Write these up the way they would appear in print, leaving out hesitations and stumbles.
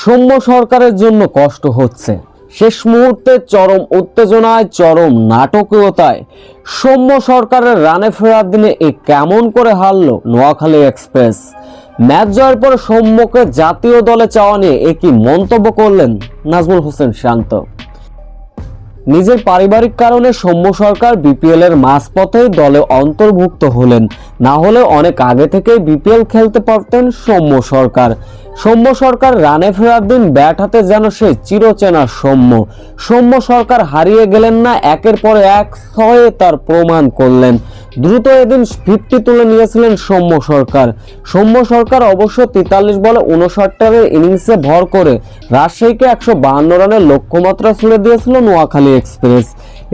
সৌম্য সরকারের জন্য কষ্ট হচ্ছে। শেষ মুহূর্তে চরম উত্তেজনায়, চরম নাটকীয়তায় সৌম্য সরকারের রানে ফেরার দিনে কেমন করে হারল নোয়াখালী এক্সপ্রেস। ম্যাচ জয়ের পর সৌম্যকে জাতীয় দলে চাওয়া নিয়ে কি মন্তব্য করলেন নাজমুল হোসেন শান্ত। নিজের পারিবারিক কারণে সৌম্য সরকার বিপিএল এর মাঝপথেই দলে অন্তর্ভুক্ত হলেন, না হলে অনেক আগে থেকেই বিপিএল খেলতে পারতেন সৌম্য সরকার। সৌম্য সরকার রানে ফেরার দিন ব্যাট হাতে যেন সে চিরচেনা সৌম্য সরকার হারিয়ে গেলেন না, একের পর এক ছয়ে তার প্রমাণ করলেন। দ্রুত এদিন 50 তুলে নিয়েছিলেন সৌম্য সরকার অবশ্য 43 বলে 59 রানের ইনিংসে ভর করে রাজশাহীকে 152 রানের লক্ষ্যমাত্রা ছুড়ে দিয়েছিল নোয়াখালী এক্সপ্রেস।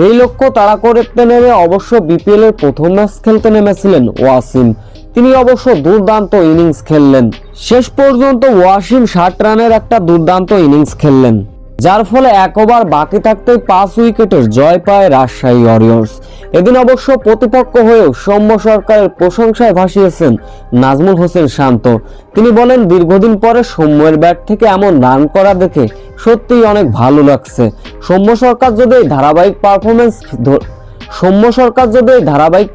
এই লক্ষ্য তাড়া করতে নেমে অবশ্য বিপিএল এর প্রথম ম্যাচ খেলতে নেমেছিলেন ওয়াসিম। তিনি অবশ্য দুর্দান্ত ইনিংস খেললেন। শেষ পর্যন্ত ওয়াসিম 60 রানের একটা দুর্দান্ত ইনিংস খেললেন, যার ফলে 1 ওভার বাকি থাকতেই 5 উইকেটের জয় পায় রাজশাহী ওয়ারিয়র্স। এদিন অবশ্য প্রতিপক্ষ হয়েও সৌম্য সরকারের প্রশংসায় ভাসিয়েছেন নাজমুল হোসেন শান্ত। তিনি বলেন, দীর্ঘদিন পরে সৌম্যের ব্যাট থেকে এমন রান করা দেখে সত্যিই অনেক ভালো লাগছে। সৌম্য সরকার যদি এই ধারাবাহিক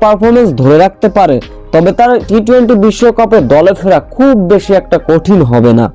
পারফরমেন্স ধরে রাখতে পারে, তবে তার টি-20 বিশ্বকাপে দলে ফেরা খুব বেশি একটা কঠিন হবে না।